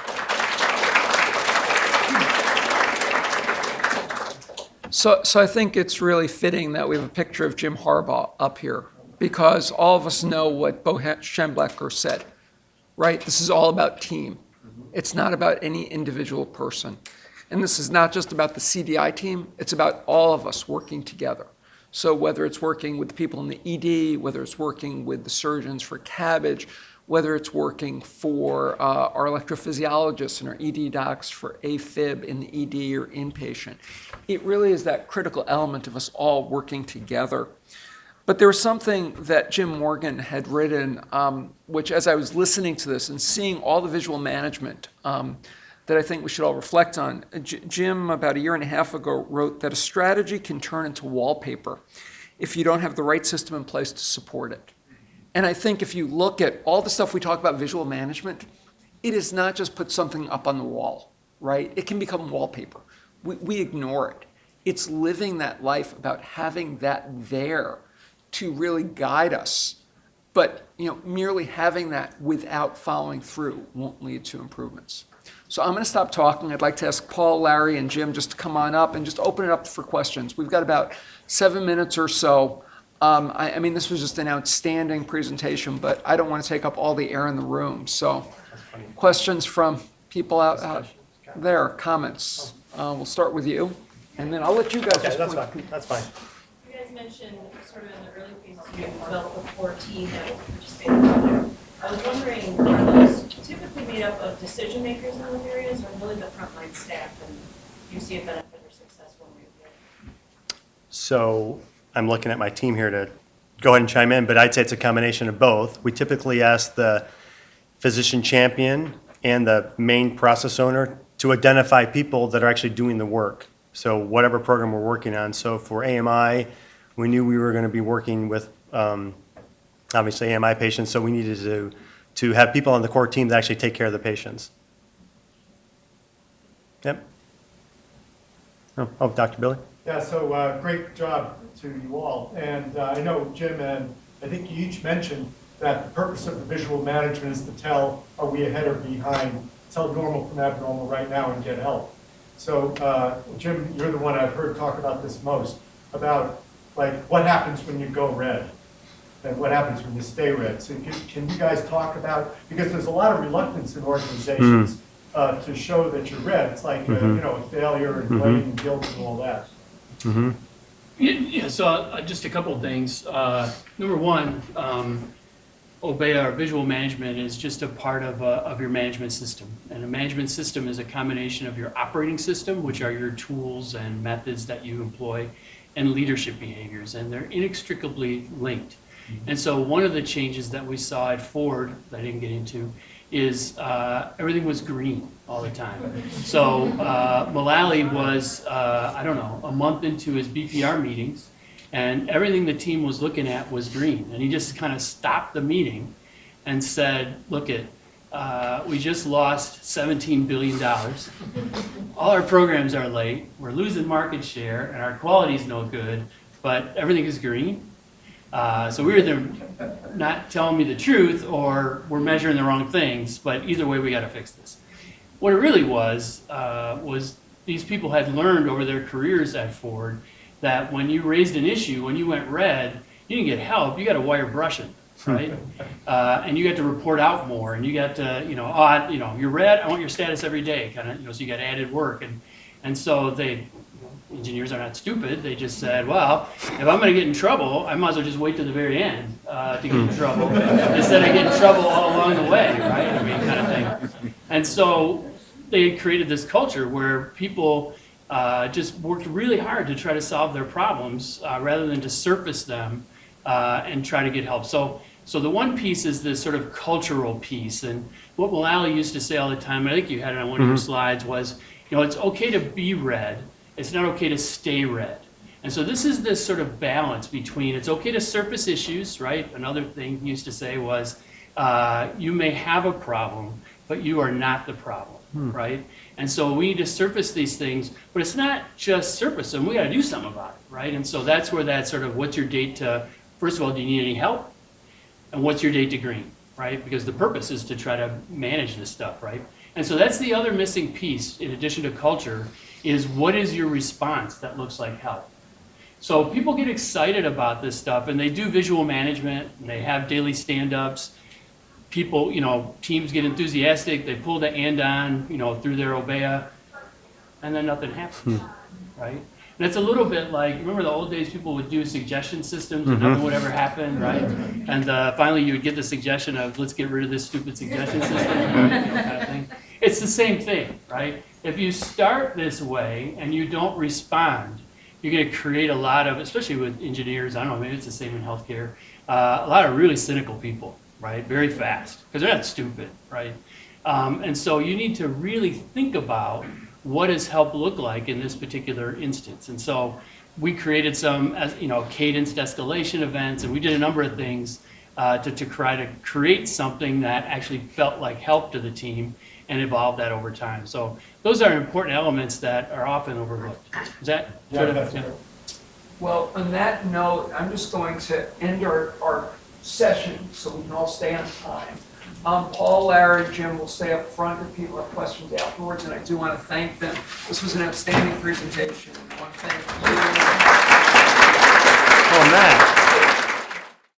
So I think it's really fitting that we have a picture of Jim Harbaugh up here, because all of us know what Bo Schembechler said, right? This is all about team. It's not about any individual person. And this is not just about the CDI team, it's about all of us working together. So whether it's working with the people in the ED, whether it's working with the surgeons for CABG, whether it's working for our electrophysiologists and our ED docs for AFib in the ED or inpatient, it really is that critical element of us all working together. But there was something that Jim Morgan had written, which as I was listening to this and seeing all the visual management that I think we should all reflect on, Jim, about 1.5 years ago, wrote that a strategy can turn into wallpaper if you don't have the right system in place to support it. And I think if you look at all the stuff we talk about visual management, it is not just put something up on the wall, right? It can become wallpaper. We ignore it. It's living that life about having that there to really guide us. But merely having that without following through won't lead to improvements. So I'm going to stop talking. I'd like to ask Paul, Larry, and Jim just to come on up and just open it up for questions. We've got about 7 minutes or so. I mean, this was just an outstanding presentation, but I don't want to take up all the air in the room. So questions from people out there, comments. We'll start with you, and then I'll let you guys. Okay, that's fine. You guys mentioned sort of in the early phases you developed a core team that will participate in there. I was wondering, are those typically made up of decision makers in those areas or really the frontline staff? And do you see a benefit or success one way or the other? So I'm looking at my team here to go ahead and chime in, but I'd say it's a combination of both. We typically ask the physician champion and the main process owner to identify people that are actually doing the work. So whatever program we're working on. So for AMI, we knew we were going to be working with obviously AMI patients, so we needed to have people on the core team that actually take care of the patients. Yep. Oh, Dr. Billy? Yeah, so great job to you all. And I know Jim and I think you each mentioned that the purpose of the visual management is to tell, are we ahead or behind, tell normal from abnormal right now and get help. So Jim, you're the one I've heard talk about this most, about like what happens when you go red and what happens when you stay red. So can you guys talk about, because there's a lot of reluctance in organizations to show that you're red. It's like, a failure and blame and guilt and all that. Mm-hmm. Yeah, so just a couple of things. Number one, OBEA, or visual management, is just a part of your management system. And a management system is a combination of your operating system, which are your tools and methods that you employ, and leadership behaviors, and they're inextricably linked. And so one of the changes that we saw at Ford, that I didn't get into, is everything was green all the time. So Mullally was, a month into his BPR meetings, and everything the team was looking at was green. And he just kind of stopped the meeting and said, look we just lost $17 billion. All our programs are late, we're losing market share, and our quality's no good, but everything is green. So we're either not telling me the truth or we're measuring the wrong things, but either way, we got to fix this. What it really was these people had learned over their careers at Ford that when you raised an issue, when you went red, you didn't get help, you got to wire brushing, right? And you got to report out more, and you got to, you're red, I want your status every day, kind of, so you got added work. And so engineers are not stupid. They just said, well, if I'm going to get in trouble, I might as well just wait to the very end to get in trouble instead of getting in trouble all along the way, right? I mean, kind of thing. And so they created this culture where people just worked really hard to try to solve their problems rather than to surface them and try to get help. So the one piece is this sort of cultural piece. And what Mullally used to say all the time, and I think you had it on one of your slides, was, it's okay to be red. It's not okay to stay red. And so this is this sort of balance between it's okay to surface issues, right? Another thing he used to say was, you may have a problem, but you are not the problem, right? And so we need to surface these things, but it's not just surface them. We got to do something about it, right? And so that's where that sort of what's your date to, first of all, do you need any help? And what's your date to green, right? Because the purpose is to try to manage this stuff, right? And so that's the other missing piece, in addition to culture, is what is your response that looks like help? So people get excited about this stuff, and they do visual management, and they have daily stand-ups. People, teams get enthusiastic, they pull the andon, through their Obeya, and then nothing happens, right? And it's a little bit like, remember the old days people would do suggestion systems and nothing would ever happen, right? And finally you would get the suggestion of, let's get rid of this stupid suggestion system, right? Kind of thing. It's the same thing, right? If you start this way and you don't respond, you're going to create a lot of, especially with engineers, I don't know, maybe it's the same in healthcare, a lot of really cynical people, right? Very fast, because they're not stupid, right? And so you need to really think about what does help look like in this particular instance. And so we created some, cadenced escalation events, and we did a number of things to try to create something that actually felt like help to the team and evolve that over time. So those are important elements that are often overlooked. Is that? Yeah, that's right. Well, on that note, I'm just going to end our session so we can all stay on time. Paul, Larry, Jim will stay up front if people have questions afterwards, and I do want to thank them. This was an outstanding presentation. I want to thank you. Oh, Matt.